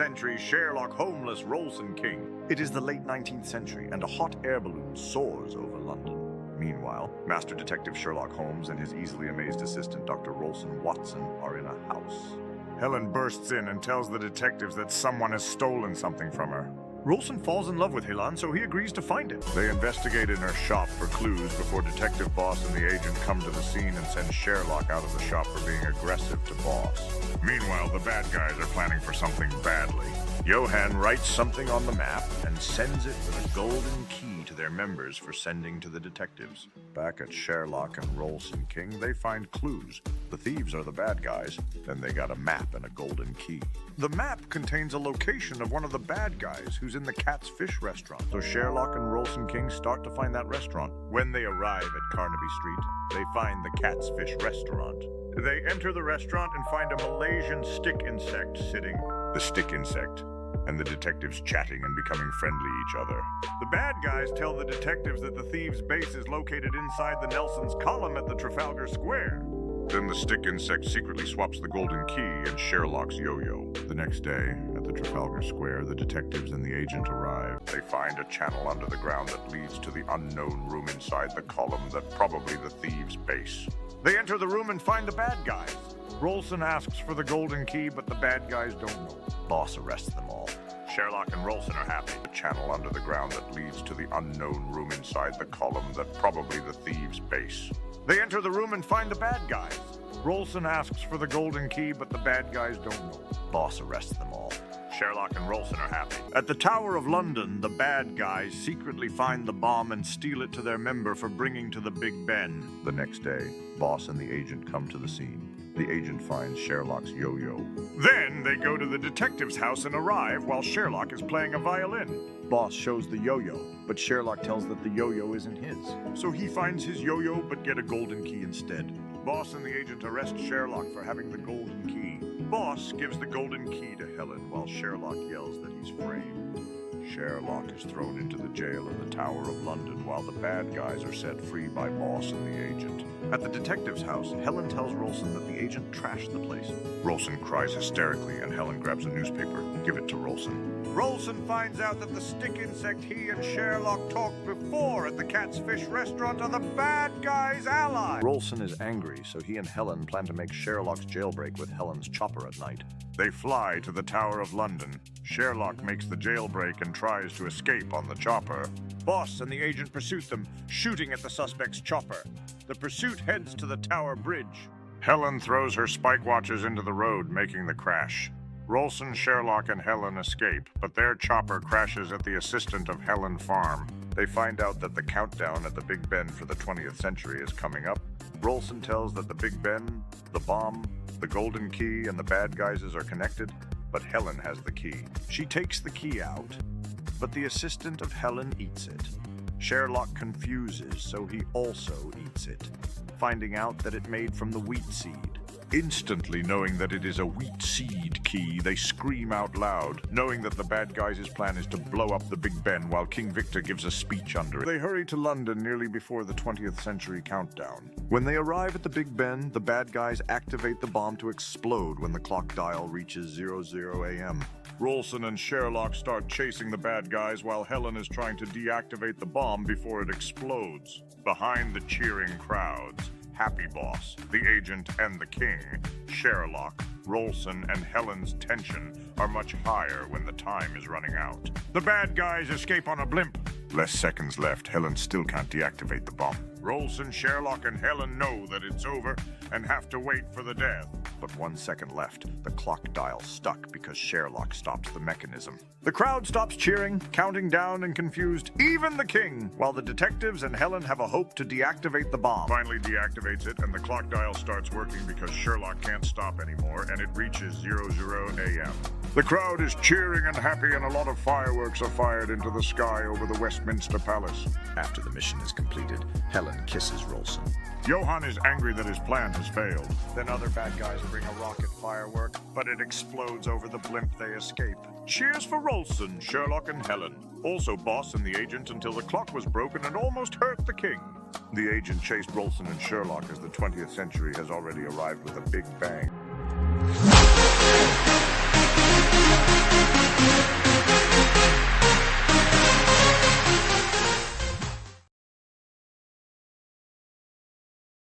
Century Sherlock homeless Rolson King. It is the late 19th century, and a hot air balloon soars over London. Meanwhile, Master Detective Sherelock Holmes and his easily amazed assistant Dr. Rolson Watson are in a house. Helen bursts in and tells the detectives that someone has stolen something from her. Rolson falls in love with Helan, so he agrees to find it. They investigate in her shop for clues before Detective Boss and the agent come to the scene and send Sherlock out of the shop for being aggressive to Boss. Meanwhile, the bad guys are planning for something badly. Johan writes something on the map and sends it with a golden key to their members for sending to the detectives. Back at Sherelock and Rolson King, they find clues. The thieves are the bad guys. Then they got a map and a golden key. The map contains a location of one of the bad guys who's in the Cat's Fish restaurant. So Sherelock and Rolson King start to find that restaurant. When they arrive at Carnaby Street, they find the Cat's Fish restaurant. They enter the restaurant and find a Malaysian stick insect sitting. The stick insect and the detectives chatting and becoming friendly each other. The bad guys tell the detectives that the thieves' base is located inside the Nelson's column at the Trafalgar Square. Then the stick insect secretly swaps the golden key and Sherlock's yo-yo. The next day, at the Trafalgar Square, the detectives and the agent arrive. They find a channel under the ground that leads to the unknown room inside the column that's probably the thieves' base. They enter the room and find the bad guys. Rolson asks for the golden key, but the bad guys don't know. Boss arrests them all. Sherlock and Rolson are happy. A channel under the ground that leads to the unknown room inside the column that's probably the thieves' base. They enter the room and find the bad guys. Rolson asks for the golden key, but the bad guys don't know. Boss arrests them all. Sherlock and Rolson are happy. At the Tower of London, the bad guys secretly find the bomb and steal it to their member for bringing to the Big Ben. The next day, Boss and the agent come to the scene. The agent finds Sherlock's yo-yo. Then they go to the detective's house and arrive while Sherlock is playing a violin. Boss shows the yo-yo, but Sherlock tells that the yo-yo isn't his. So he finds his yo-yo but get a golden key instead. Boss and the agent arrest Sherlock for having the golden key. Boss gives the golden key to Helen while Sherlock yells that he's framed. Sherlock is thrown into the jail in the Tower of London while the bad guys are set free by Boss and the agent. At the detective's house, Helen tells Rolson that the agent trashed the place. Rolson cries hysterically and Helen grabs a newspaper. Give it to Rolson. Rolson finds out that the stick insect he and Sherlock talked before at the Cat's Fish restaurant are the bad guy's ally. Rolson is angry, so he and Helen plan to make Sherlock's jailbreak with Helen's chopper at night. They fly to the Tower of London. Sherlock makes the jailbreak and tries to escape on the chopper. Boss and the agent pursue them, shooting at the suspect's chopper. The pursuit heads to the Tower Bridge. Helen throws her spike watches into the road, making the crash. Rolson, Sherlock, and Helen escape, but their chopper crashes at the assistant of Helen farm. They find out that the countdown at the Big Ben for the 20th century is coming up. Rolson tells that the Big Ben, the bomb, the golden key, and the bad guys are connected, but Helen has the key. She takes the key out, but the assistant of Helen eats it. Sherlock confuses, so he also eats it, finding out that it made from the wheat seed. Instantly knowing that it is a wheat seed key, they scream out loud, knowing that the bad guys' plan is to blow up the Big Ben while King Victor gives a speech under it. They hurry to London nearly before the 20th century countdown. When they arrive at the Big Ben, the bad guys activate the bomb to explode when the clock dial reaches 00 a.m. Rolson and Sherlock start chasing the bad guys while Helen is trying to deactivate the bomb before it explodes. Behind the cheering crowds, Happy Boss, the agent, and the king, Sherlock, Rolson, and Helen's tension are much higher when the time is running out. The bad guys escape on a blimp. Less seconds left. Helen still can't deactivate the bomb. Rolson, Sherlock, and Helen know that it's over and have to wait for the death. But 1 second left. The clock dial stuck because Sherlock stops the mechanism. The crowd stops cheering, counting down and confused, even the king, while the detectives and Helen have a hope to deactivate the bomb. Finally deactivates it, and the clock dial starts working because Sherlock can't stop anymore, and it reaches 00 a.m. The crowd is cheering and happy, and a lot of fireworks are fired into the sky over the Westminster Palace. After the mission is completed, Helen kisses Rolson. Johan is angry that his plan has failed. Then other bad guys bring a rocket firework, but it explodes over the blimp. They escape. Cheers for Rolson, Sherlock, and Helen. Also Boss and the agent until the clock was broken and almost hurt the king. The agent chased Rolson and Sherlock as the 20th century has already arrived with a big bang.